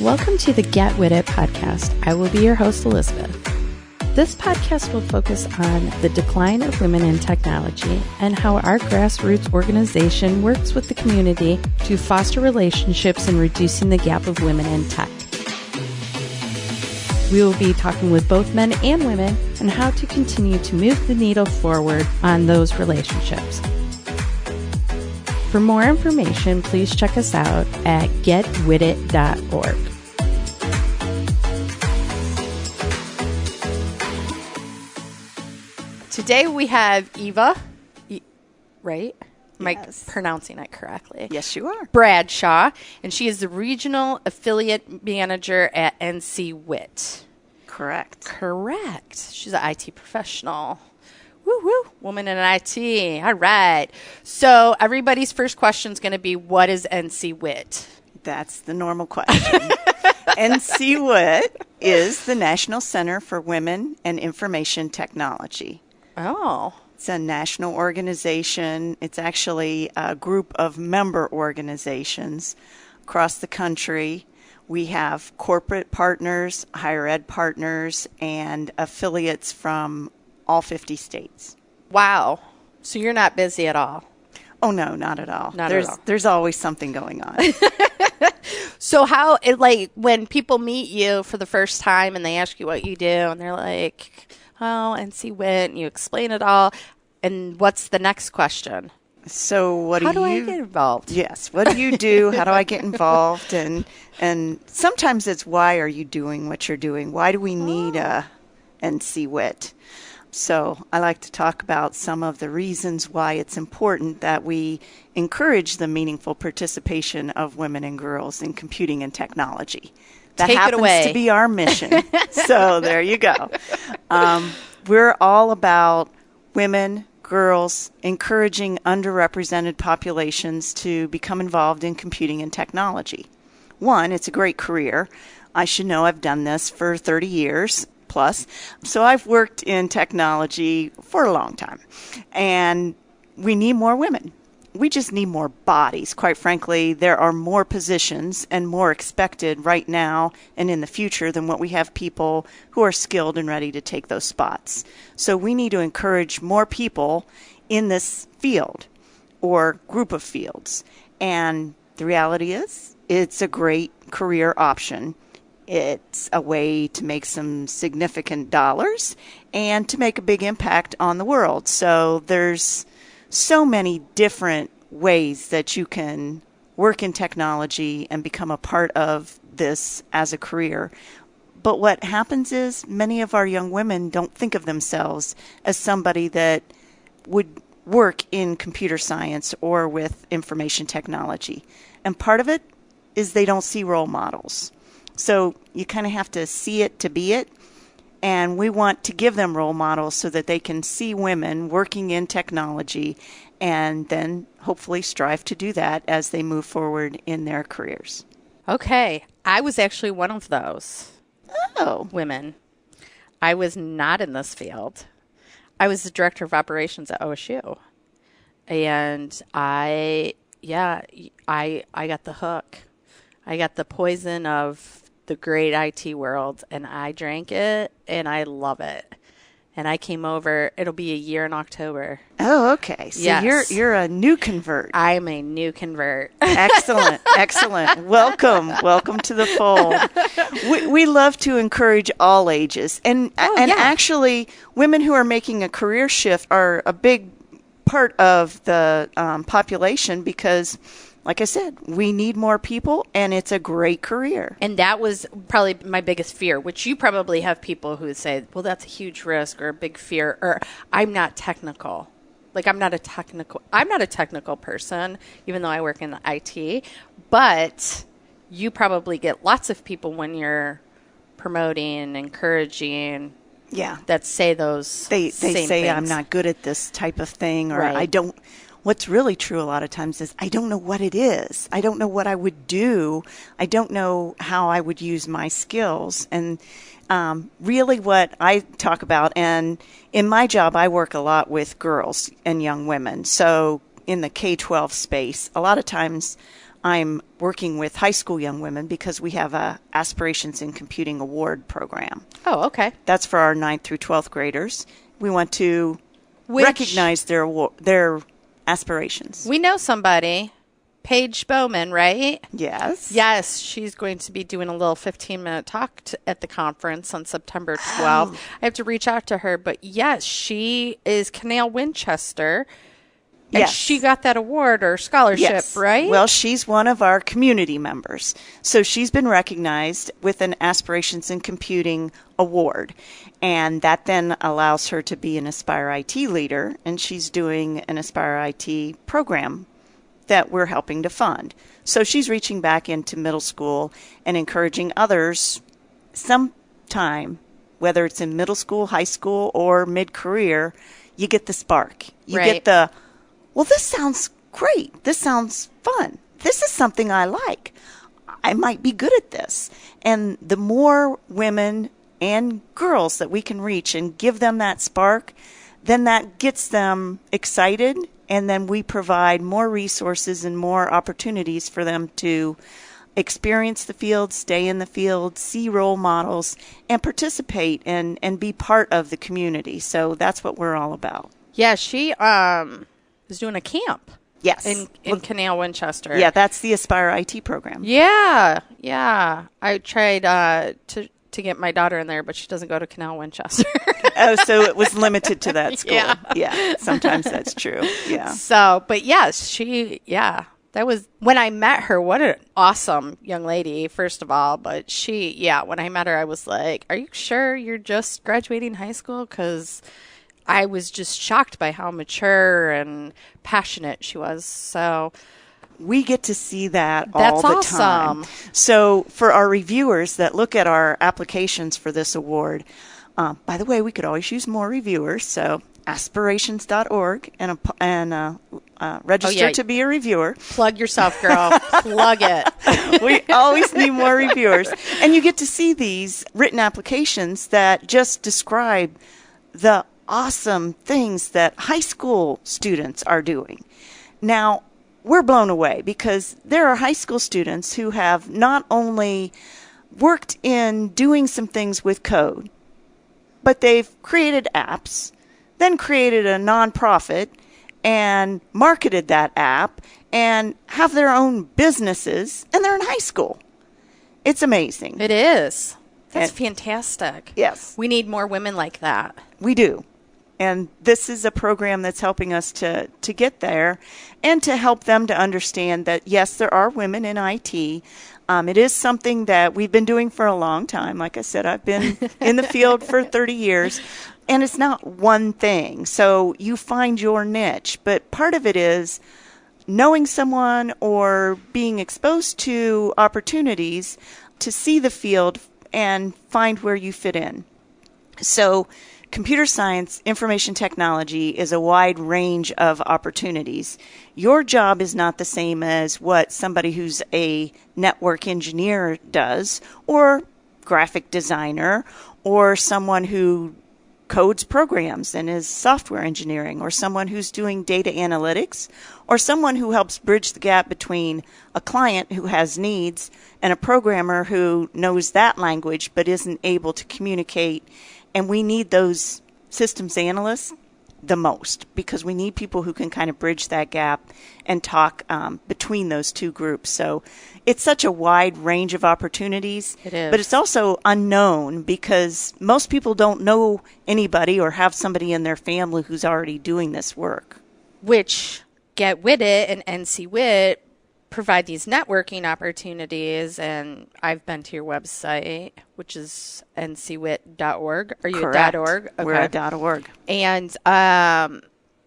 Welcome to the Get With It podcast. I will be your host, Elizabeth. This podcast will focus on the decline of women in technology and how our grassroots organization works with the community to foster relationships and reducing the gap of women in tech. We will be talking with both men and women on how to continue to move the needle forward on those relationships. For more information, please check us out at getwithit.org. Today we have Eva, right? Am I pronouncing it correctly? Yes, you are. Bradshaw, and she is the Regional Affiliate Manager at NCWIT. Correct. She's an IT professional. Woo, woman in IT. All right. So everybody's first question is going to be, what is NCWIT? That's the normal question. NCWIT is the National Center for Women and Information Technology. Oh. It's a national organization. It's actually a group of member organizations across the country. We have corporate partners, higher ed partners, and affiliates from all 50 states. Wow. So you're not busy at all? Oh, no, not at all. At all. There's always something going on. So when people meet you for the first time and they ask you what you do and they're like, oh, NCWIT, and you explain it all, and what's the next question? So how do I get involved? Yes. What do you do? How do I get involved? And sometimes it's, why are you doing what you're doing? Why do we need a NCWIT? So I like to talk about some of the reasons why it's important that we encourage the meaningful participation of women and girls in computing and technology. That Take happens it away. to be our mission. So there you go. We're all about women, girls, encouraging underrepresented populations to become involved in computing and technology. One, it's a great career. I should know I've done this for 30 years plus. So I've worked in technology for a long time. And we need more women. We just need more bodies. Quite frankly, there are more positions and more expected right now and in the future than what we have people who are skilled and ready to take those spots. So we need to encourage more people in this field or group of fields. And the reality is, it's a great career option. It's a way to make some significant dollars and to make a big impact on the world. So there's so many different ways that you can work in technology and become a part of this as a career. But what happens is many of our young women don't think of themselves as somebody that would work in computer science or with information technology. And part of it is they don't see role models. So you kind of have to see it to be it. And we want to give them role models so that they can see women working in technology and then hopefully strive to do that as they move forward in their careers. Okay. I was actually one of those women. I was not in this field. I was the director of operations at OSU. And I got the hook. I got the poison of the great IT world, and I drank it, and I love it. And I came over. It'll be a year in October. Oh, okay. So yes. You're a new convert. I'm a new convert. Excellent. Welcome to the fold. We love to encourage all ages, and actually, women who are making a career shift are a big part of the population because, like I said, we need more people, and it's a great career. And that was probably my biggest fear, which you probably have people who say, well, that's a huge risk or a big fear, or I'm not technical. Like, I'm not a technical person, even though I work in IT. But you probably get lots of people when you're promoting, encouraging, that say those they same say, things. I'm not good at this type of thing, or right. I don't. What's really true a lot of times is I don't know what it is. I don't know what I would do. I don't know how I would use my skills. And really what I talk about, and in my job, I work a lot with girls and young women. So in the K-12 space, a lot of times I'm working with high school young women because we have a Aspirations in Computing Award program. Oh, okay. That's for our 9th through 12th graders. We want to recognize their aspirations. We know somebody, Paige Bowman, right? Yes. Yes, she's going to be doing a little 15-minute talk at the conference on September 12th. I have to reach out to her, but yes, she is Canal Winchester. And yes. she got that award or scholarship, yes. right? Well, she's one of our community members. So she's been recognized with an Aspirations in Computing award. And that then allows her to be an Aspire IT leader. And she's doing an Aspire IT program that we're helping to fund. So she's reaching back into middle school and encouraging others sometime, whether it's in middle school, high school, or mid-career, you get the spark. You get the, well, this sounds great. This sounds fun. This is something I like. I might be good at this. And the more women and girls that we can reach and give them that spark, then that gets them excited. And then we provide more resources and more opportunities for them to experience the field, stay in the field, see role models, and participate and be part of the community. So that's what we're all about. Yeah, she is doing a camp. Yes. In Canal Winchester. Yeah, that's the Aspire IT program. Yeah. I tried to get my daughter in there, but she doesn't go to Canal Winchester. Oh, so it was limited to that school. Yeah, sometimes that's true. Yeah. So, but yes, that was when I met her. What an awesome young lady, first of all. But when I met her, I was like, are you sure you're just graduating high school? Because I was just shocked by how mature and passionate she was. So we get to see that all the awesome. Time. So for our reviewers that look at our applications for this award, by the way, we could always use more reviewers. So aspirations.org and register to be a reviewer. Plug yourself, girl. Plug it. We always need more reviewers. And you get to see these written applications that just describe the awesome things that high school students are doing. Now, we're blown away because there are high school students who have not only worked in doing some things with code, but they've created apps, then created a nonprofit and marketed that app and have their own businesses, and they're in high school. It's amazing. It is. That's fantastic. Yes. We need more women like that. We do. And this is a program that's helping us to get there and to help them to understand that, yes, there are women in IT. It is something that we've been doing for a long time. Like I said, I've been in the field for 30 years, and it's not one thing. So you find your niche. But part of it is knowing someone or being exposed to opportunities to see the field and find where you fit in. So computer science, information technology is a wide range of opportunities. Your job is not the same as what somebody who's a network engineer does, or graphic designer, or someone who codes programs and is software engineering, or someone who's doing data analytics, or someone who helps bridge the gap between a client who has needs and a programmer who knows that language but isn't able to communicate. And we need those systems analysts the most because we need people who can kind of bridge that gap and talk between those two groups. So it's such a wide range of opportunities. It is. But it's also unknown because most people don't know anybody or have somebody in their family who's already doing this work. Which Get With It and NCWIT provide these networking opportunities, and I've been to your website, which is ncwit.org. Are you Correct. at .org? Okay. We're at .org. And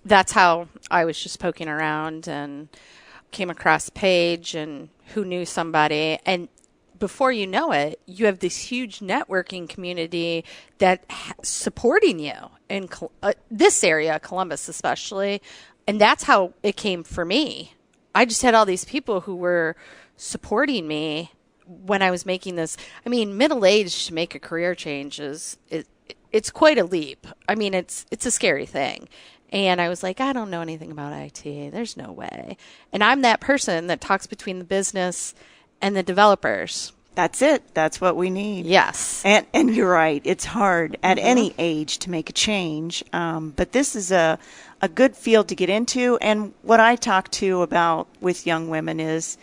that's how I was just poking around and came across a page and who knew somebody. And before you know it, you have this huge networking community that supporting you in this area, Columbus especially. And that's how it came for me. I just had all these people who were supporting me when I was making this. I mean, middle age to make a career change it's quite a leap. I mean, it's a scary thing. And I was like, I don't know anything about IT. There's no way. And I'm that person that talks between the business and the developers. That's it. That's what we need. Yes. And you're right. It's hard at any age to make a change. But this is a good field to get into. And what I talk to about with young women is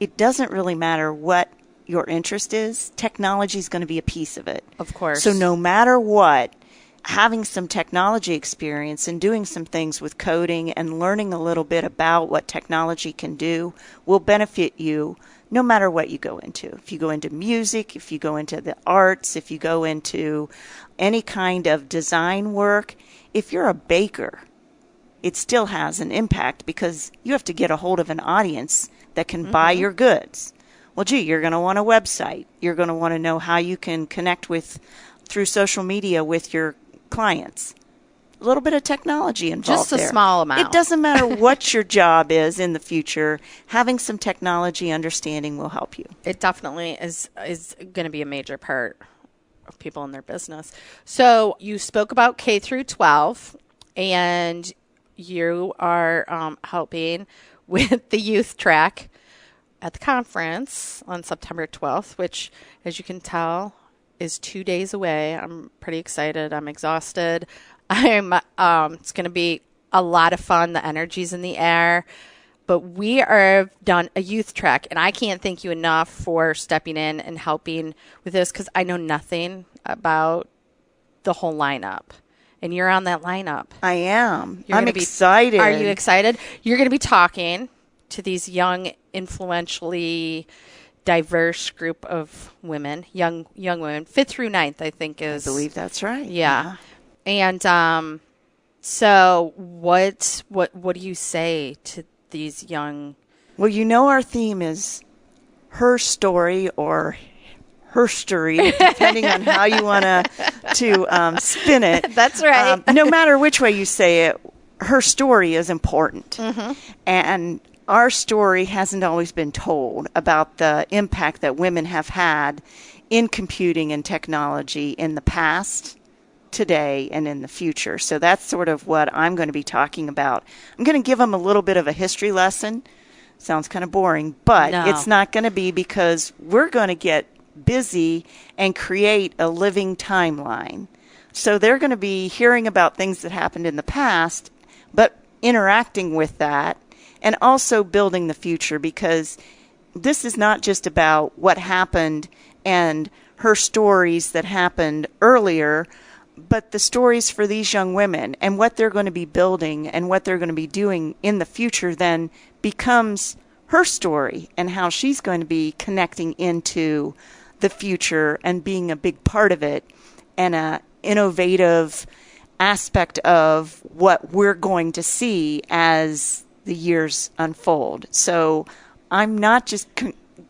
it doesn't really matter what your interest is. Technology is going to be a piece of it. Of course. So no matter what, having some technology experience and doing some things with coding and learning a little bit about what technology can do will benefit you no matter what you go into. If you go into music, if you go into the arts, if you go into any kind of design work, if you're a baker, it still has an impact because you have to get a hold of an audience that can buy your goods. Well, gee, you're going to want a website. You're going to want to know how you can connect with through social media with your clients. A little bit of technology involved Just a there. small amount. It doesn't matter what your job is in the future. Having some technology understanding will help you. It definitely is going to be a major part of people in their business. So you spoke about K through 12, and you are helping with the youth track at the conference on September 12th, which, as you can tell, is 2 days away. I'm pretty excited. I'm exhausted. It's going to be a lot of fun. The energy's in the air. But we are done a youth track, and I can't thank you enough for stepping in and helping with this because I know nothing about the whole lineup. And you're on that lineup. I am. I'm excited. Are you excited? You're going to be talking to these young, influentially diverse group of women, young women, 5th through 9th, I think is. I believe that's right. Yeah. And so what do you say to these young? Well, you know our theme is her story or her story, depending on how you want to spin it. That's right. No matter which way you say it, her story is important. And our story hasn't always been told about the impact that women have had in computing and technology in the past, today, and in the future. So that's sort of what I'm going to be talking about. I'm going to give them a little bit of a history lesson. Sounds kind of boring, but it's not going to be, because we're going to get busy and create a living timeline. So they're going to be hearing about things that happened in the past, but interacting with that and also building the future, because this is not just about what happened and her stories that happened earlier, but the stories for these young women and what they're going to be building and what they're going to be doing in the future then becomes her story and how she's going to be connecting into the future and being a big part of it and an innovative aspect of what we're going to see as the years unfold. So I'm not just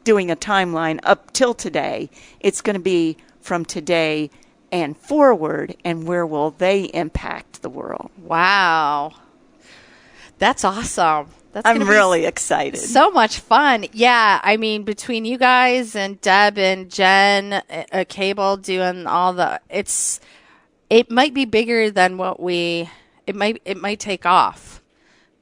doing a timeline up till today. It's going to be from today and forward, and where will they impact the world. Wow. That's awesome. I'm really excited. So much fun. Yeah, I mean, between you guys and Deb and Jen, Cable doing all it might be bigger than it might take off.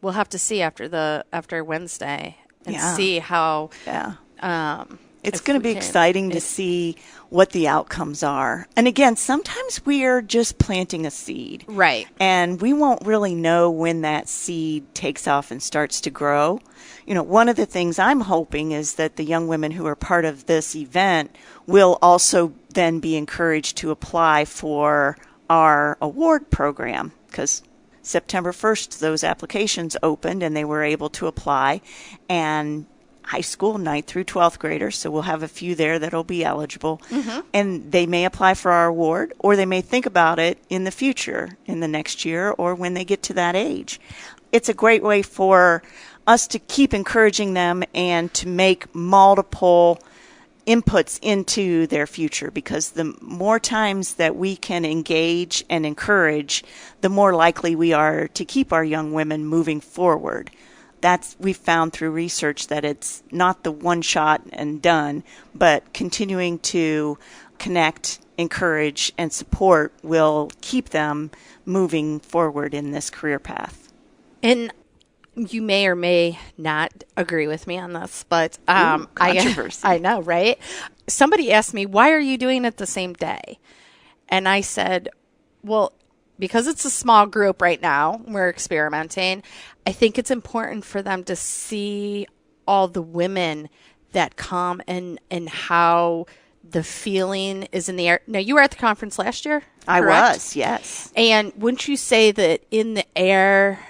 We'll have to see after Wednesday and see how. Yeah. It's going to be exciting to see what the outcomes are. And again, sometimes we are just planting a seed. Right. And we won't really know when that seed takes off and starts to grow. You know, one of the things I'm hoping is that the young women who are part of this event will also then be encouraged to apply for our award program, because September 1st, those applications opened and they were able to apply. And high school, 9th through 12th graders, so we'll have a few there that'll be eligible. And they may apply for our award, or they may think about it in the future, in the next year, or when they get to that age. It's a great way for us to keep encouraging them and to make multiple inputs into their future, because the more times that we can engage and encourage, the more likely we are to keep our young women moving forward. We've found through research that it's not the one shot and done, but continuing to connect, encourage, and support will keep them moving forward in this career path. And you may or may not agree with me on this, but controversy. I know, right? Somebody asked me, why are you doing it the same day? And I said, well, because it's a small group right now, we're experimenting. I think it's important for them to see all the women that come and how the feeling is in the air. Now, you were at the conference last year, I correct? was, yes. And wouldn't you say that in the air,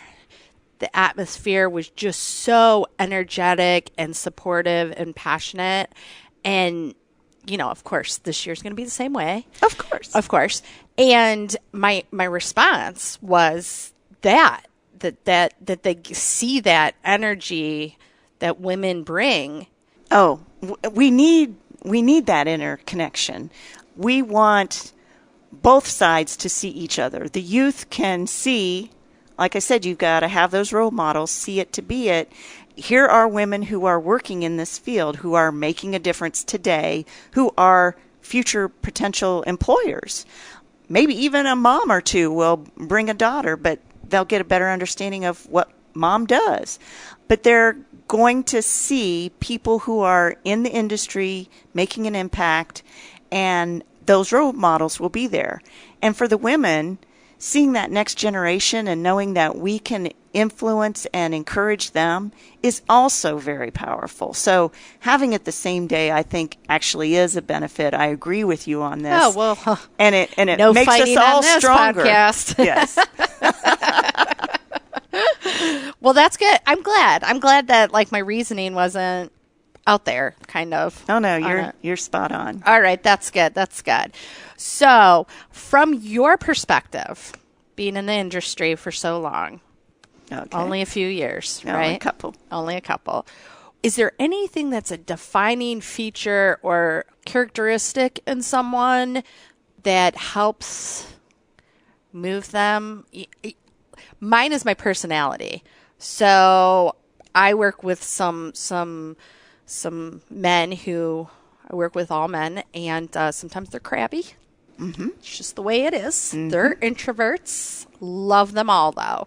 the atmosphere was just so energetic and supportive and passionate? And, you know, of course, this year's going to be the same way. Of course. Of course. And my response was that they see that energy that women bring. Oh, we need that interconnection. We want both sides to see each other. The youth can see, like I said, you've got to have those role models, see it to be it. Here are women who are working in this field, who are making a difference today, who are future potential employers. Maybe even a mom or two will bring a daughter, but they'll get a better understanding of what mom does. But they're going to see people who are in the industry making an impact, and those role models will be there. And for the women, seeing that next generation and knowing that we can influence and encourage them is also very powerful. So having it the same day, I think, actually is a benefit. I agree with you on this. Oh, well, and it no makes us all stronger. Podcast. Yes. Well, that's good. I'm glad that like my reasoning wasn't out there, kind of. Oh no, you're spot on. All right, that's good. That's good. So, from your perspective, being in the industry for so long, only a few years, right? Only a couple. Only a couple. Is there anything that's a defining feature or characteristic in someone that helps move them? Mine is my personality. So I work with some men who I work with, all men, and sometimes they're crabby. Mm-hmm. It's just the way it is. Mm-hmm. They're introverts. Love them all, though.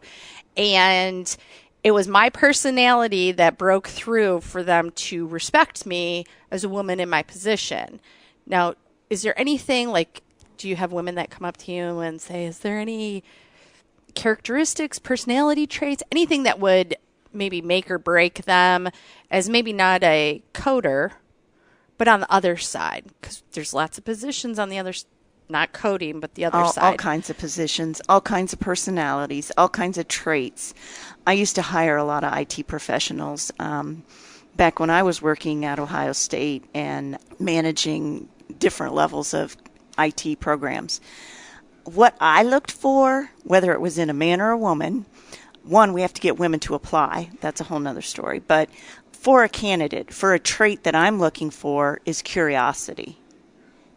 And it was my personality that broke through for them to respect me as a woman in my position. Now, is there anything like, do you have women that come up to you and say, is there any characteristics, personality traits, anything that would maybe make or break them as maybe not a coder, but on the other side? Because there's lots of positions on the other, not coding, but the other side. All kinds of positions, all kinds of personalities, all kinds of traits. I used to hire a lot of IT professionals back when I was working at Ohio State and managing different levels of IT programs. What I looked for, whether it was in a man or a woman, one, we have to get women to apply. That's a whole nother story. But for a candidate, for a trait that I'm looking for is curiosity.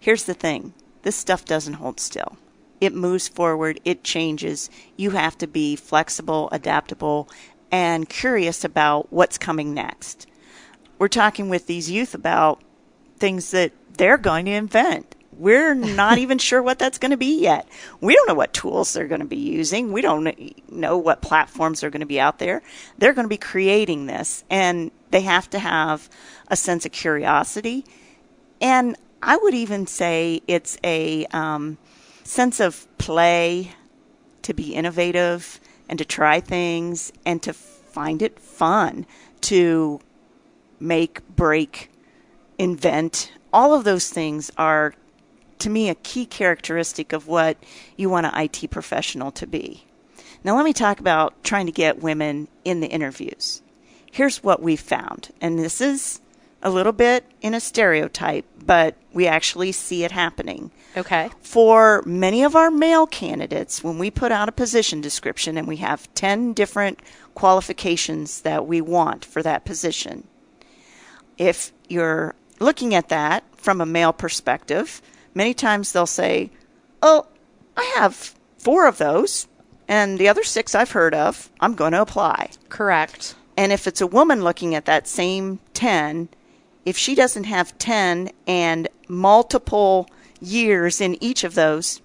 Here's the thing. This stuff doesn't hold still. It moves forward. It changes. You have to be flexible, adaptable, and curious about what's coming next. We're talking with these youth about things that they're going to invent. We're not even sure what that's going to be yet. We don't know what tools they're going to be using. We don't know what platforms are going to be out there. They're going to be creating this, and they have to have a sense of curiosity. And I would even say it's a sense of play, to be innovative and to try things and to find it fun, to make, break, invent. All of those things are, to me, a key characteristic of what you want an IT professional to be. Now, let me talk about trying to get women in the interviews. Here's what we've found, and this is a little bit in a stereotype, but we actually see it happening. Okay. For many of our male candidates, when we put out a position description and we have 10 different qualifications that we want for that position, if you're looking at that from a male perspective, many times they'll say, oh, I have 4 of those, and the other 6 I've heard of. I'm going to apply. Correct. And if it's a woman looking at that same 10, if she doesn't have 10 and multiple years in each of those,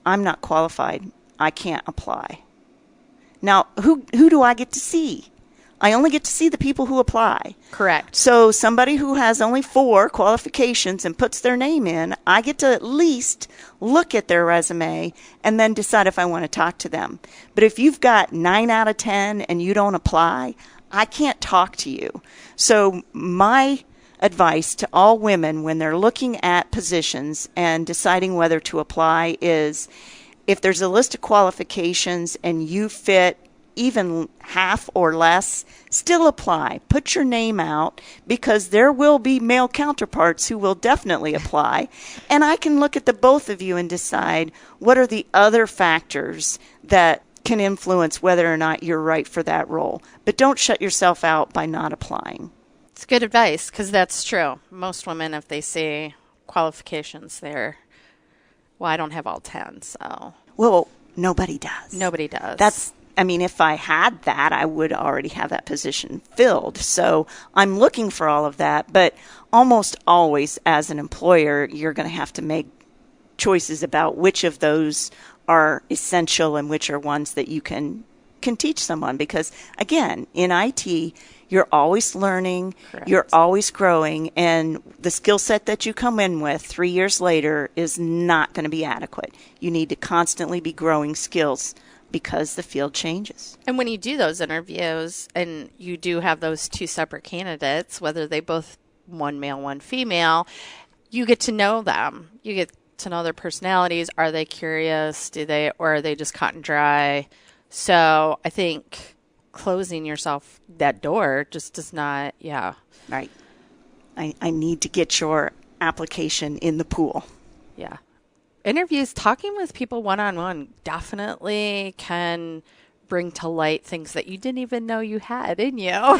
I'm not qualified. I can't apply. Now, who do I get to see? I only get to see the people who apply. Correct. So somebody who has only 4 qualifications and puts their name in, I get to at least look at their resume and then decide if I want to talk to them. But if you've got 9 out of 10 and you don't apply, I can't talk to you. So my advice to all women when they're looking at positions and deciding whether to apply is, if there's a list of qualifications and you fit even half or less, still apply. Put your name out, because there will be male counterparts who will definitely apply. And I can look at the both of you and decide what are the other factors that can influence whether or not you're right for that role. But don't shut yourself out by not applying. It's good advice, because that's true. Most women, if they see qualifications, well, I don't have all 10, so. Well, nobody does. Nobody does. If I had that, I would already have that position filled. So I'm looking for all of that. But almost always, as an employer, you're going to have to make choices about which of those are essential and which are ones that you can teach someone. Because, again, in IT, you're always learning, Correct. You're always growing, and the skill set that you come in with 3 years later is not going to be adequate. You need to constantly be growing skills because the field changes. And when you do those interviews and you do have those 2 separate candidates, whether they both one male, one female, you get to know them. You get to know their personalities. Are they curious? Or are they just cut and dry? So I think closing yourself that door just does not, Right. I need to get your application in the pool. Yeah. Interviews, talking with people one-on-one definitely can bring to light things that you didn't even know you had in you.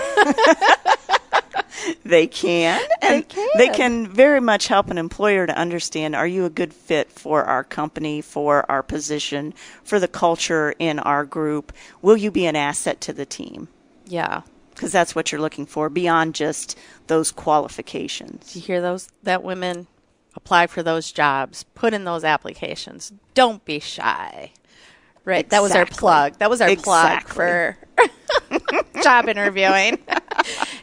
They can. And they can very much help an employer to understand, are you a good fit for our company, for our position, for the culture in our group? Will you be an asset to the team? Yeah. Because that's what you're looking for beyond just those qualifications. You hear that women apply for those jobs, put in those applications. Don't be shy. Right. Exactly. That was our plug. That was our plug for job interviewing.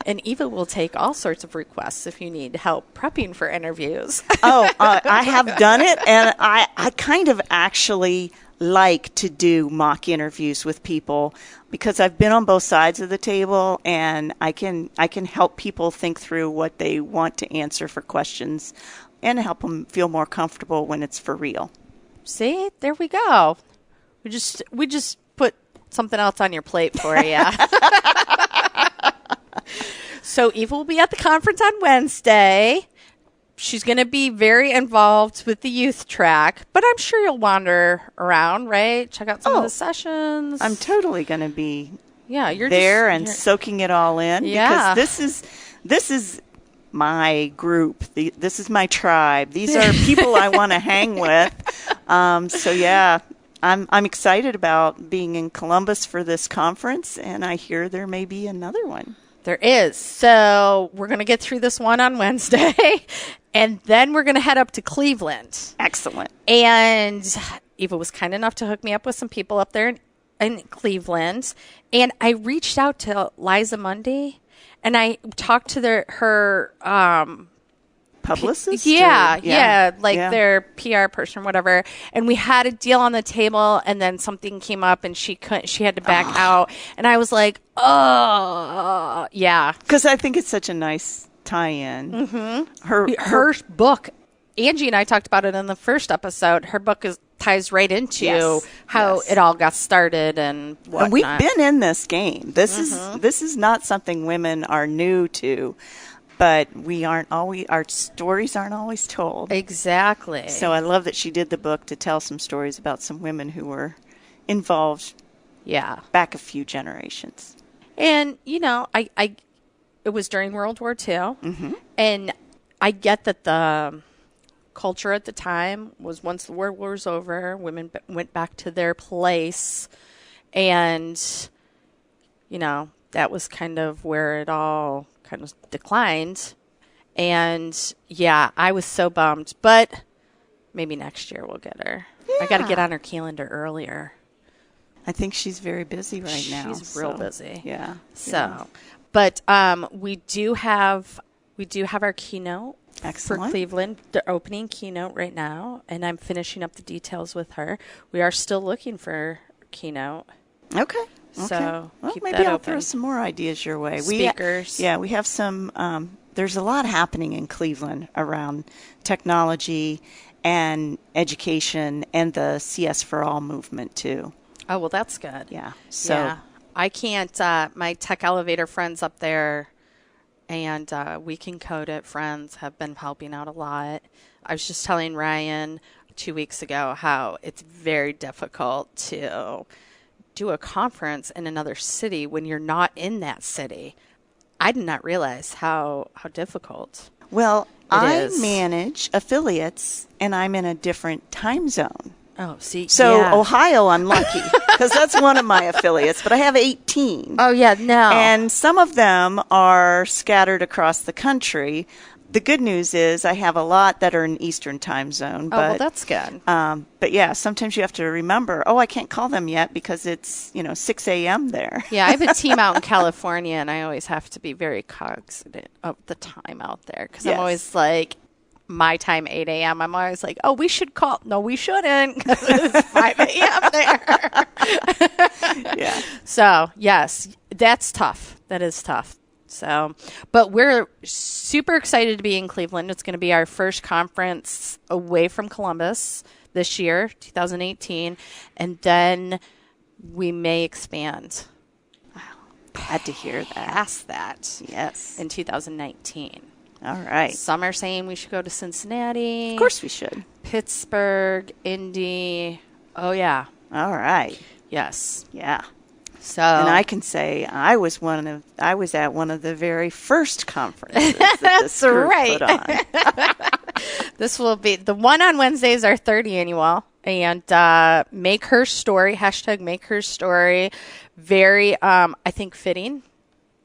And Eva will take all sorts of requests if you need help prepping for interviews. I have done it, and I kind of actually like to do mock interviews with people because I've been on both sides of the table, and I can help people think through what they want to answer for questions and help them feel more comfortable when it's for real. See, there we go. We just put something else on your plate for you. So Eva will be at the conference on Wednesday. She's going to be very involved with the youth track, but I'm sure you'll wander around, right? Check out some of the sessions. I'm totally going to be you're there soaking it all in, Yeah. because this is my group. This is my tribe. These are people I want to hang with. I'm excited about being in Columbus for this conference, and I hear there may be another one. There is. So we're going to get through this one on Wednesday, and then we're going to head up to Cleveland. Excellent. And Eva was kind enough to hook me up with some people up there in Cleveland. And I reached out to Liza Mundy, and I talked to her publicist? Their PR person or whatever. And we had a deal on the table, and then something came up and she had to back out. And I was like, oh, yeah. Because I think it's such a nice tie-in. Mm-hmm. Her book, Angie and I talked about it in the first episode. Her book ties right into how it all got started and whatnot. And we've been in this game. This is not something women are new to. But our stories aren't always told. Exactly. So I love that she did the book to tell some stories about some women who were involved back a few generations. And, it was during World War II. Mm-hmm. And I get that the culture at the time was, once the war was over, women went back to their place. And, that was kind of where it all kind of declined. And I was so bummed, but maybe next year we'll get her. I got to get on her calendar earlier. I think she's very busy right now. She's real busy. Yeah. So, but we do have our keynote. Excellent. For Cleveland, the opening keynote right now, and I'm finishing up the details with her. We are still looking for keynote. Okay. So well, keep maybe that I'll open. throw some more ideas your way. Speakers. We have some. There's a lot happening in Cleveland around technology and education and the CS for All movement too. Oh, well, that's good. Yeah. So yeah. I can't. My tech elevator friends up there. And We Can Code It friends have been helping out a lot. I was just telling Ryan 2 weeks ago how it's very difficult to do a conference in another city when you're not in that city. I did not realize how difficult. Well, I manage affiliates, and I'm in a different time zone. Oh, see, so yeah. Ohio, I'm lucky because that's one of my affiliates, but I have 18. Oh, yeah, no. And some of them are scattered across the country. The good news is I have a lot that are in Eastern time zone. But, well, that's good. But yeah, sometimes you have to remember, I can't call them yet because it's, 6 a.m. there. Yeah, I have a team out in California, and I always have to be very cognizant of the time out there because I'm always like, my time, 8 a.m., I'm always like, we should call. No, we shouldn't because it's 5 a.m. there. Yeah. So, yes, that's tough. That is tough. So, but we're super excited to be in Cleveland. It's going to be our first conference away from Columbus this year, 2018, and then we may expand. Wow. Glad to hear that. Past that. Yes. In 2019. All right. Some are saying we should go to Cincinnati. Of course we should. Pittsburgh, Indy. Oh, yeah. All right. Yes. Yeah. So, and I can say I was at one of the very first conferences that this group put on. This will be the one on Wednesday is our third annual, and Make Her Story, hashtag Make Her Story, very I think fitting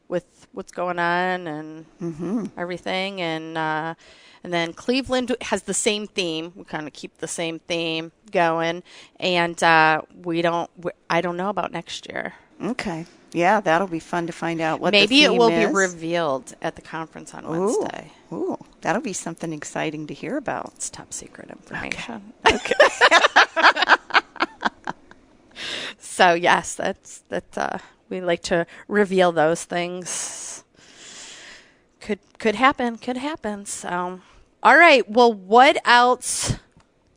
with what's going on and everything, and then Cleveland has the same theme. We kind of keep the same theme going, and I don't know about next year. Okay. Yeah, that'll be fun to find out what Maybe the theme it will is. be revealed at the conference on Wednesday. Ooh, that'll be something exciting to hear about. It's top secret information. Okay. So yes, that we like to reveal those things. Could happen. So, all right. Well, what else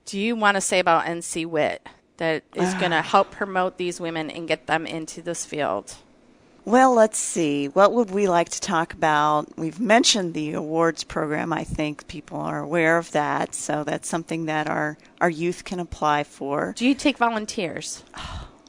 do you want to say about NCWIT that is going to help promote these women and get them into this field? Well, let's see. What would we like to talk about? We've mentioned the awards program. I think people are aware of that. So that's something that our youth can apply for. Do you take volunteers?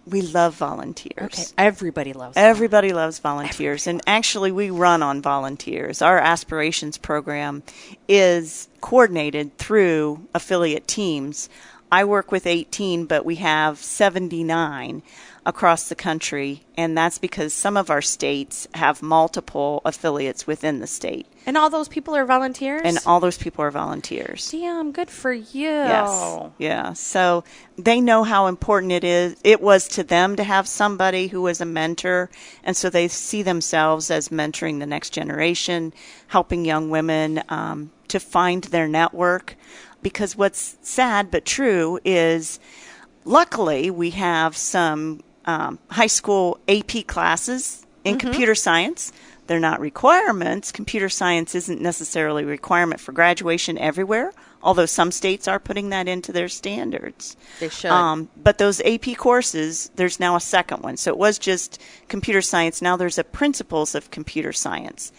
We love volunteers. Okay. Everybody loves volunteers. And actually, we run on volunteers. Our aspirations program is coordinated through affiliate teams. I work with 18, but we have 79 across the country, and that's because some of our states have multiple affiliates within the state. And all those people are volunteers? And all those people are volunteers. Damn, good for you. Yes. Yeah. So they know how important it was to them to have somebody who was a mentor, and so they see themselves as mentoring the next generation, helping young women to find their network. Because what's sad but true is, luckily, we have some high school AP classes in computer science. They're not requirements. Computer science isn't necessarily a requirement for graduation everywhere, although some states are putting that into their standards. They should. But those AP courses, there's now a second one. So it was just computer science. Now there's a principles of computer science.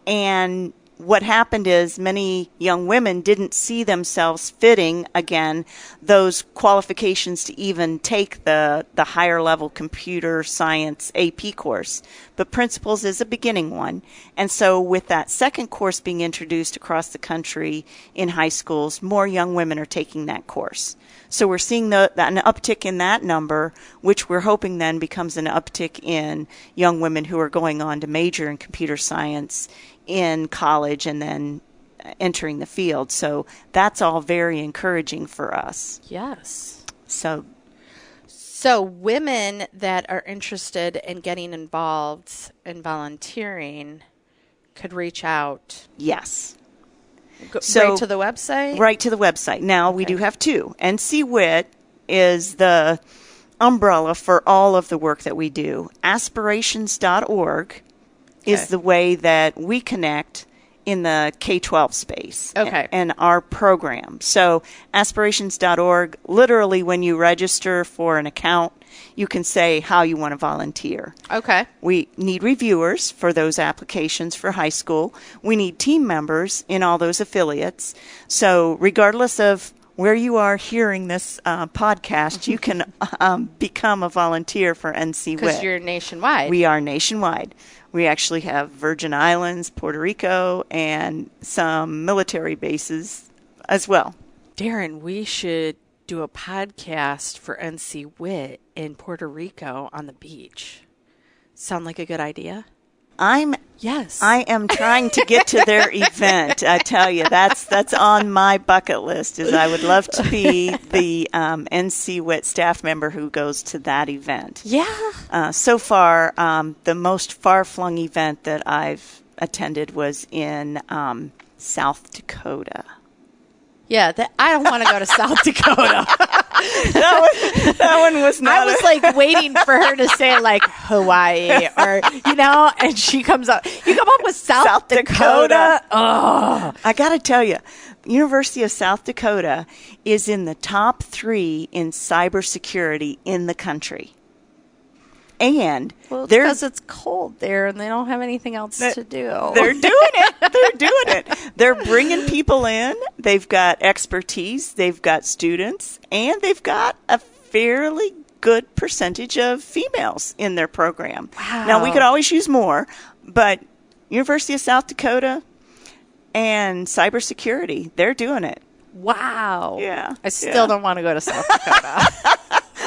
And what happened is many young women didn't see themselves fitting, again, those qualifications to even take the higher level computer science AP course. But Principles is a beginning one. And so with that second course being introduced across the country in high schools, more young women are taking that course. So we're seeing an uptick in that number, which we're hoping then becomes an uptick in young women who are going on to major in computer science in college and then entering the field. So that's all very encouraging for us. Yes. So women that are interested in getting involved in volunteering could reach out. yes. Right to the website? Right to the website. Now, we do have two. NCWIT is the umbrella for all of the work that we do. Aspirations.org is the way that we connect in the K-12 space and our program. So aspirations.org, literally when you register for an account, you can say how you want to volunteer. Okay. We need reviewers for those applications for high school. We need team members in all those affiliates. So regardless of where you are hearing this podcast, you can become a volunteer for NCWIT. Because you're nationwide. We are nationwide. We actually have Virgin Islands, Puerto Rico, and some military bases as well. Darren, we should do a podcast for NCWIT in Puerto Rico on the beach. Sound like a good idea? Yes. I am trying to get to their event. I tell you, that's on my bucket list. Is I would love to be the NCWIT staff member who goes to that event. Yeah. So far, the most far-flung event that I've attended was in South Dakota. Yeah, I don't want to go to South Dakota. that one was not. I was like waiting for her to say like Hawaii or, and she comes up. You come up with South Dakota? Oh. I got to tell you, University of South Dakota is in the top 3 in cybersecurity in the country. And because it's cold there and they don't have anything else to do. They're doing it. They're bringing people in. They've got expertise. They've got students. And they've got a fairly good percentage of females in their program. Wow. Now, we could always use more, but University of South Dakota and cybersecurity, they're doing it. Wow. Yeah. I still don't want to go to South Dakota.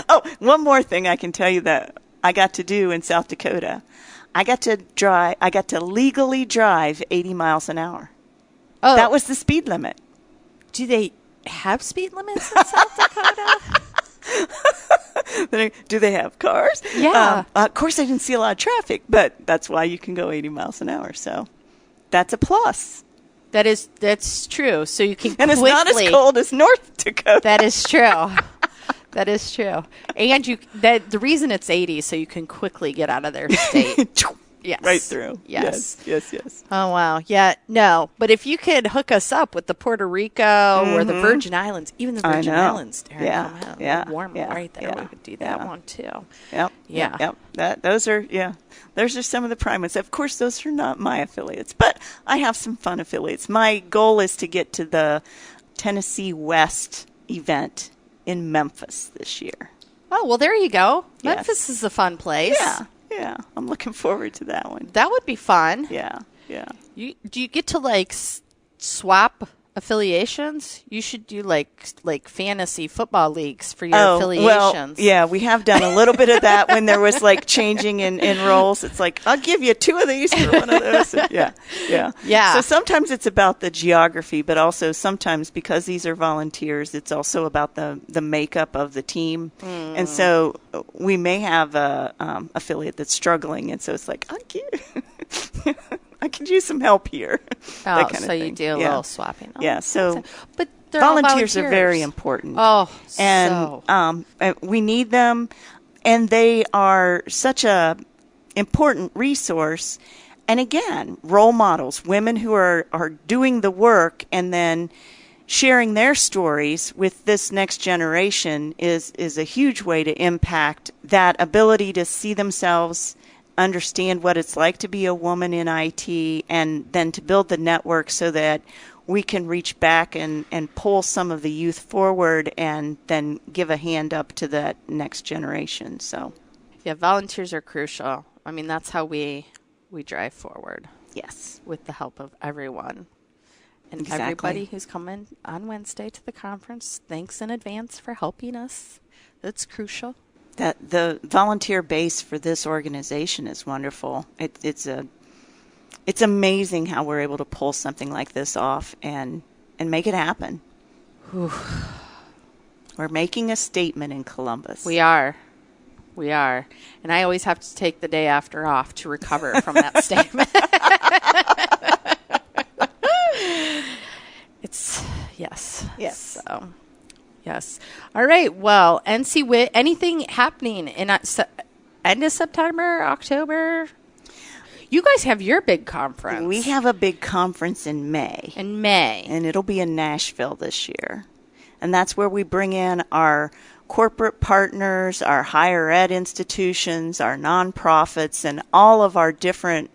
Oh, one more thing I can tell you that I got to do in South Dakota. I got to legally drive 80 miles an hour. Oh. That was the speed limit. Do they have speed limits in South Dakota? Do they have cars? Yeah. Of course, I didn't see a lot of traffic, but that's why you can go 80 miles an hour. So that's a plus. That's true. So you can and quickly. And it's not as cold as North Dakota. That is true. That is true. And the reason it's 80 so you can quickly get out of their state. Yes. Right through. Yes. Yes. Oh, wow. Yeah, no. But if you could hook us up with the Puerto Rico or the Virgin Islands, even the Virgin Islands, Darren, yeah. Warm right there. We could do that one too. Yep. Yeah. Yep. Those are some of the prime ones. Of course, those are not my affiliates, but I have some fun affiliates. My goal is to get to the Tennessee West event in Memphis this year. Oh, well, there you go. Yes. Memphis is a fun place. Yeah. I'm looking forward to that one. That would be fun. Yeah. Do you get to swap affiliations? You should do like fantasy football leagues for your affiliations. Well, yeah, we have done a little bit of that when there was changing in roles. It's like, I'll give you 2 of these for one of those. Yeah. So sometimes it's about the geography, but also sometimes because these are volunteers, it's also about the makeup of the team. And so we may have a affiliate that's struggling, and so it's like, I could use some help here. Oh, so you do a little swapping. Oh, yeah, so but volunteers are very important. Oh, and we need them, and they are such a important resource. And again, role models, women who are doing the work and then sharing their stories with this next generation is a huge way to impact that ability to see themselves, understand what it's like to be a woman in IT, and then to build the network so that we can reach back and pull some of the youth forward and then give a hand up to that next generation. So, yeah, volunteers are crucial. I mean, that's how we drive forward. Yes. With the help of everyone. And exactly. Everybody who's coming on Wednesday to the conference, thanks in advance for helping us. That's crucial. That the volunteer base for this organization is wonderful. It's a It's amazing how we're able to pull something like this off and make it happen. Whew. We're making a statement in Columbus. We are. And I always have to take the day after off to recover from that statement. Yes. So, yes. All right. Well, NCWIT, anything happening in end of September, October? You guys have your big conference. We have a big conference in May. And it'll be in Nashville this year. And that's where we bring in our corporate partners, our higher ed institutions, our nonprofits, and all of our different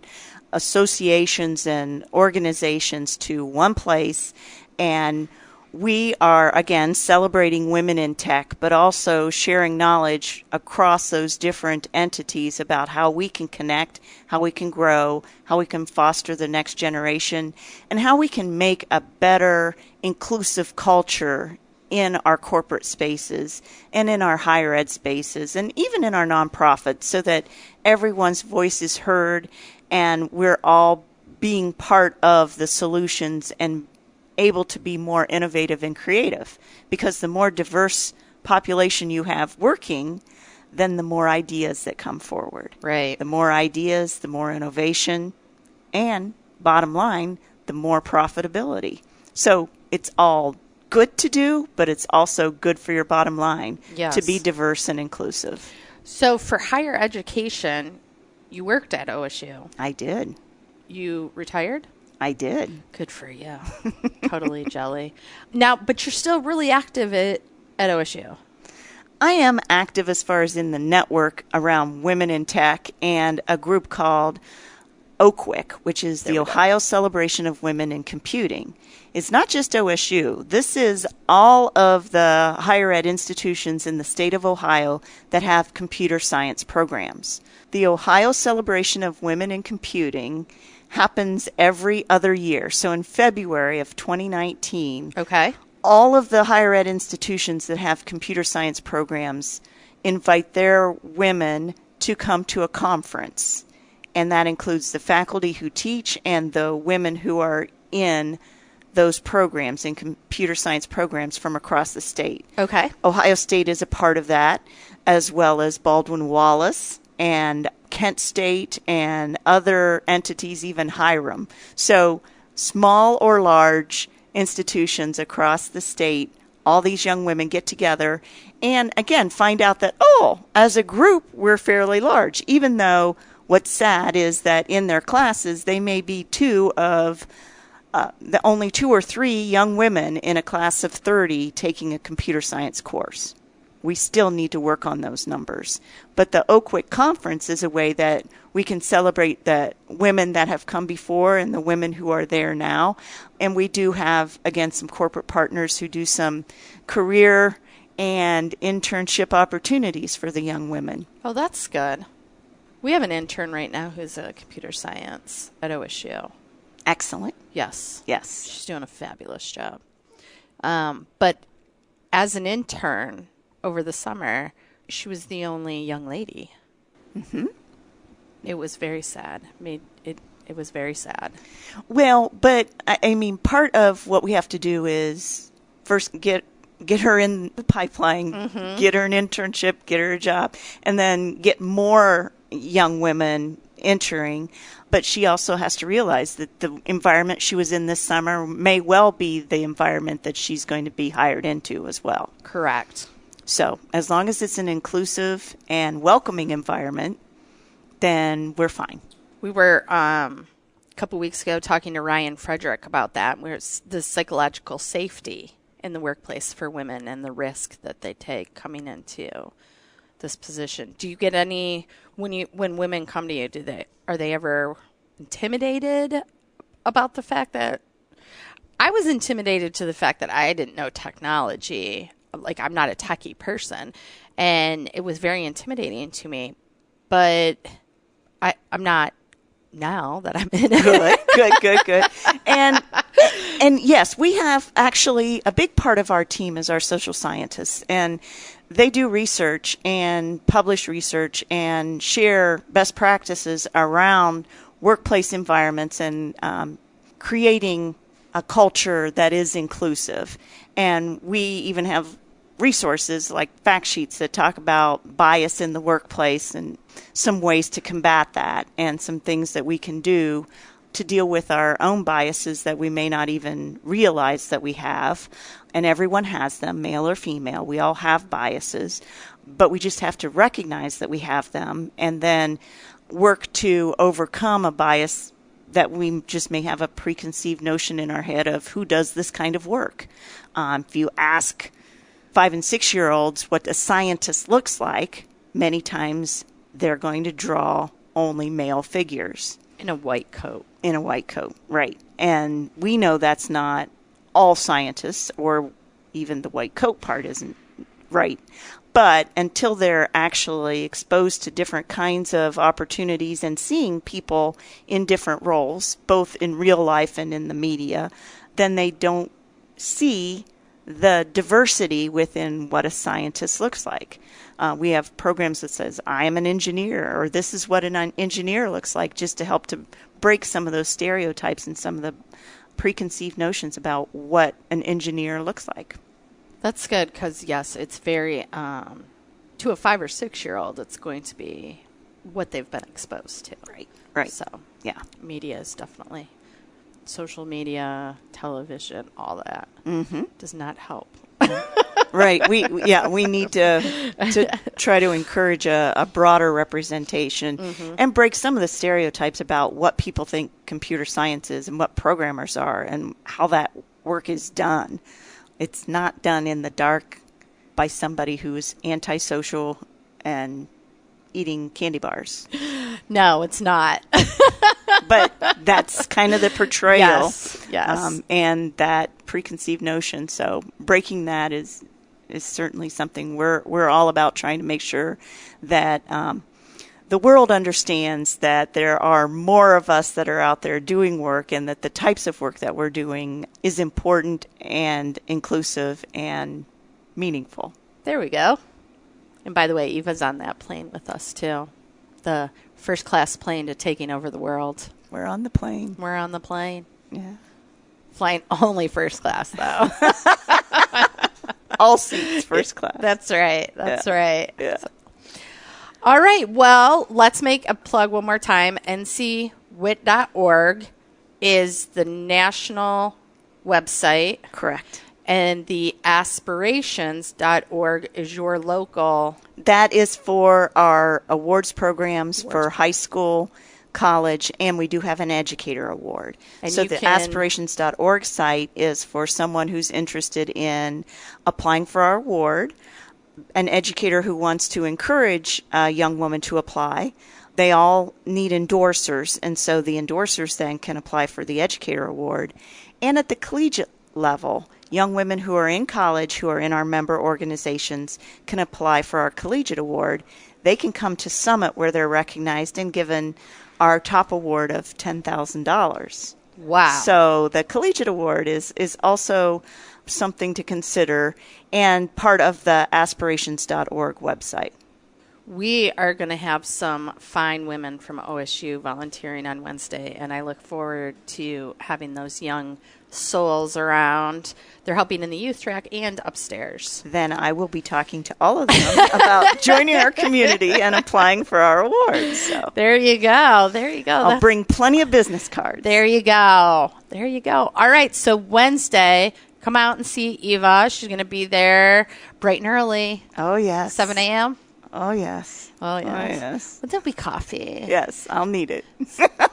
associations and organizations to one place. And we are, again, celebrating women in tech, but also sharing knowledge across those different entities about how we can connect, how we can grow, how we can foster the next generation, and how we can make a better, inclusive culture in our corporate spaces and in our higher ed spaces and even in our nonprofits so that everyone's voice is heard and we're all being part of the solutions and able to be more innovative and creative. Because the more diverse population you have working, then the more ideas that come forward. Right. The more ideas, the more innovation, and bottom line, the more profitability. So it's all good to do, but it's also good for your bottom line to be diverse and inclusive. So for higher education, you worked at OSU. I did. You retired? I did. Good for you. Totally jelly. Now, but you're still really active at OSU. I am active as far as in the network around women in tech and a group called OCWIC, which is the Ohio Celebration of Women in Computing. It's not just OSU. This is all of the higher ed institutions in the state of Ohio that have computer science programs. The Ohio Celebration of Women in Computing happens every other year. So in February of 2019, all of the higher ed institutions that have computer science programs invite their women to come to a conference. And that includes the faculty who teach and the women who are in those programs, in computer science programs from across the state. Okay. Ohio State is a part of that, as well as Baldwin-Wallace and Kent State and other entities, even Hiram. So small or large institutions across the state, all these young women get together and, again, find out that, as a group, we're fairly large, even though what's sad is that in their classes, they may be only 2 or 3 young women in a class of 30 taking a computer science course. We still need to work on those numbers. But the OCWIC conference is a way that we can celebrate the women that have come before and the women who are there now. And we do have, again, some corporate partners who do some career and internship opportunities for the young women. Oh, that's good. We have an intern right now who's a computer science at OSU. Excellent. Yes. Yes. She's doing a fabulous job. But as an intern over the summer, she was the only young lady. Mm-hmm. It was very sad. It was very sad. Well, but I mean, part of what we have to do is first get her in the pipeline, get her an internship, get her a job, and then get more young women entering. But she also has to realize that the environment she was in this summer may well be the environment that she's going to be hired into as well. Correct. So as long as it's an inclusive and welcoming environment, then we're fine. We were a couple weeks ago talking to Ryan Frederick about that, where it's the psychological safety in the workplace for women and the risk that they take coming into this position. Do you get any when women come to you? Are they ever intimidated about the fact that I was intimidated to the fact that I didn't know technology? Like, I'm not a techie person, and it was very intimidating to me. But I'm not now that I'm in it. Good. And yes, we have actually a big part of our team is our social scientists, and they do research and publish research and share best practices around workplace environments and creating a culture that is inclusive. And we even have resources like fact sheets that talk about bias in the workplace and some ways to combat that and some things that we can do to deal with our own biases that we may not even realize that we have. And everyone has them, male or female. We all have biases, but we just have to recognize that we have them and then work to overcome a bias that we just may have a preconceived notion in our head of who does this kind of work. If you ask 5- and 6-year-olds what a scientist looks like, many times they're going to draw only male figures. In a white coat. In a white coat, right. And we know that's not all scientists, or even the white coat part isn't right. But until they're actually exposed to different kinds of opportunities and seeing people in different roles, both in real life and in the media, then they don't see the diversity within what a scientist looks like. We have programs that says, I am an engineer, or this is what an engineer looks like, just to help to break some of those stereotypes and some of the preconceived notions about what an engineer looks like. That's good because, yes, it's very, to a 5 or 6-year-old, it's going to be what they've been exposed to. Right. So, yeah. Media is definitely, social media, television, all that does not help. Right. We need to try to encourage a broader representation and break some of the stereotypes about what people think computer science is and what programmers are and how that work is done. It's not done in the dark by somebody who's antisocial and eating candy bars. No, it's not. But that's kind of the portrayal. Yes. And that preconceived notion. So breaking that is certainly something we're all about, trying to make sure that the world understands that there are more of us that are out there doing work, and that the types of work that we're doing is important and inclusive and meaningful. There we go. And by the way, Eva's on that plane with us too. The first class plane to taking over the world. We're on the plane. We're on the plane. Yeah. Flying only first class though. All seats first class. That's right. That's right. Yeah. So, all right. Well, let's make a plug one more time. NCWIT.org is the national website. Correct. And the aspirations.org is your local. That is for our awards programs for high school, college, and we do have an educator award. And so the aspirations.org site is for someone who's interested in applying for our award, an educator who wants to encourage a young woman to apply. They all need endorsers, and so the endorsers then can apply for the educator award. And at the collegiate level, young women who are in college, who are in our member organizations, can apply for our collegiate award. They can come to Summit where they're recognized and given our top award of $10,000. Wow. So the collegiate award is also something to consider and part of the aspirations.org website. We are going to have some fine women from OSU volunteering on Wednesday, and I look forward to having those young souls around. They're helping in the youth track and upstairs. Then I will be talking to all of them about joining our community and applying for our awards. So there you go. There you go. I'll bring plenty of business cards. There you go. There you go. All right. So Wednesday, come out and see Eva. She's going to be there bright and early. Oh, yes. 7 a.m. Oh, yes. Oh, yes. Oh, yes. But there'll be coffee. Yes, I'll need it.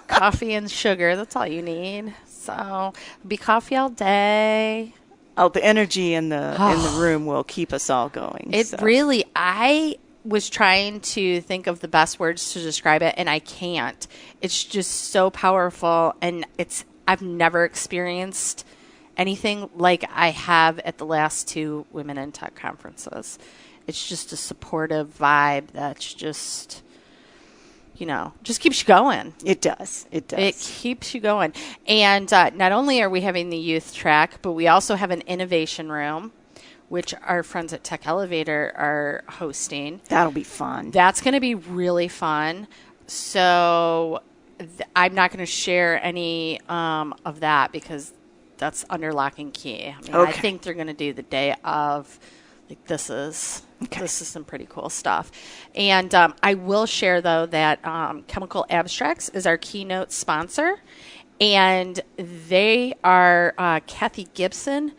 Coffee and sugar. That's all you need. So it'll be coffee all day. Oh, the energy in the room will keep us all going. Really, I was trying to think of the best words to describe it, and I can't. It's just so powerful, and I've never experienced anything like I have at the last 2 Women in Tech conferences. It's just a supportive vibe that's just, just keeps you going. It does. It does. It keeps you going. And not only are we having the youth track, but we also have an innovation room, which our friends at Tech Elevator are hosting. That'll be fun. That's going to be really fun. So I'm not going to share any of that because that's under lock and key. I mean, I think they're going to do the day of. Like, this is some pretty cool stuff. And I will share, though, that Chemical Abstracts is our keynote sponsor. And they are, Kathy Gibson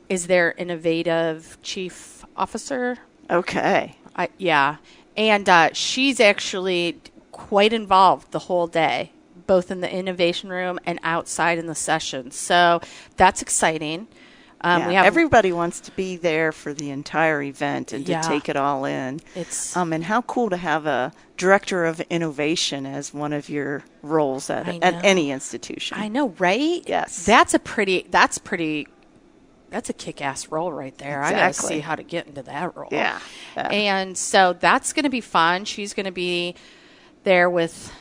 is their innovative chief officer. Okay. Yeah. And she's actually quite involved the whole day, both in the innovation room and outside in the session. So that's exciting. Everybody wants to be there for the entire event and to take it all in. It's and how cool to have a director of innovation as one of your roles at any institution. I know, right? Yes. That's a kick-ass role right there. Exactly. I got to see how to get into that role. Yeah. And so that's going to be fun. She's going to be there with...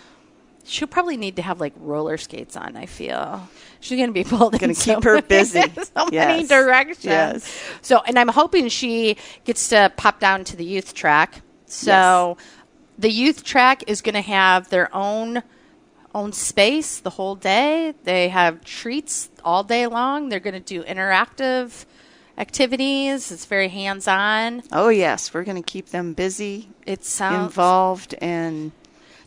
She'll probably need to have like roller skates on, I feel. She's going to be pulled in keep her busy. Many directions. Yes. So, and I'm hoping she gets to pop down to the youth track. So the youth track is going to have their own space the whole day. They have treats all day long. They're going to do interactive activities. It's very hands-on. Oh, yes. We're going to keep them busy, involved, and...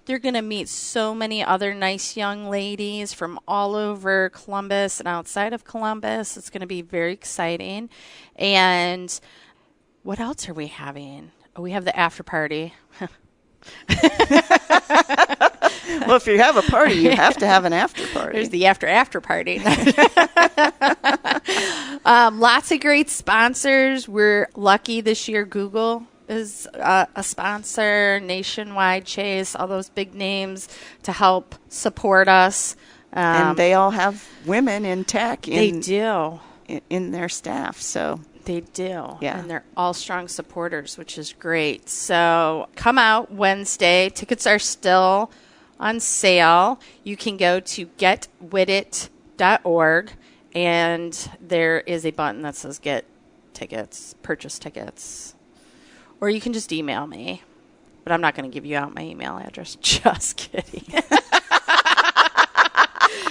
They're going to meet so many other nice young ladies from all over Columbus and outside of Columbus. It's going to be very exciting. And what else are we having? Oh, we have the after party. Well, if you have a party, you have to have an after party. There's the after party. Lots of great sponsors. We're lucky this year. Google is a sponsor, Nationwide, Chase, all those big names to help support us. And they all have women in tech. They do. In their staff, so. They do. Yeah. And they're all strong supporters, which is great. So come out Wednesday. Tickets are still on sale. You can go to getwitit.org, and there is a button that says Get Tickets, Purchase Tickets. Or you can just email me. But I'm not going to give you out my email address. Just kidding.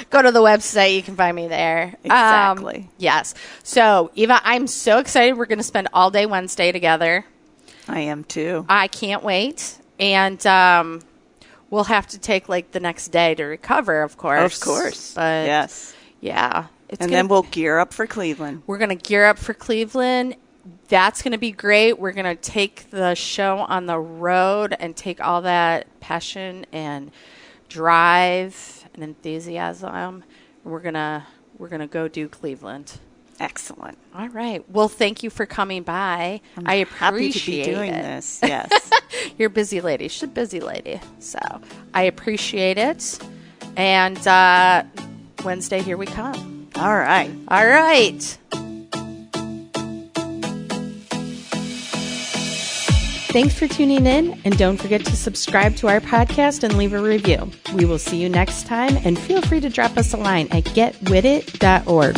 Go to the website. You can find me there. Exactly. Yes. So, Eva, I'm so excited. We're going to spend all day Wednesday together. I am too. I can't wait. And we'll have to take like the next day to recover, of course. Of course. But yes. Yeah. Then we'll gear up for Cleveland. We're going to gear up for Cleveland. That's going to be great. We're going to take the show on the road and take all that passion and drive and enthusiasm. We're gonna go do Cleveland. Excellent. All right. Well, thank you for coming by. I appreciate happy to be doing this. Yes. You're a busy lady. She's a busy lady. So I appreciate it. And Wednesday, here we come. All right. All right. Thanks for tuning in, and don't forget to subscribe to our podcast and leave a review. We will see you next time, and feel free to drop us a line at getwitit.org.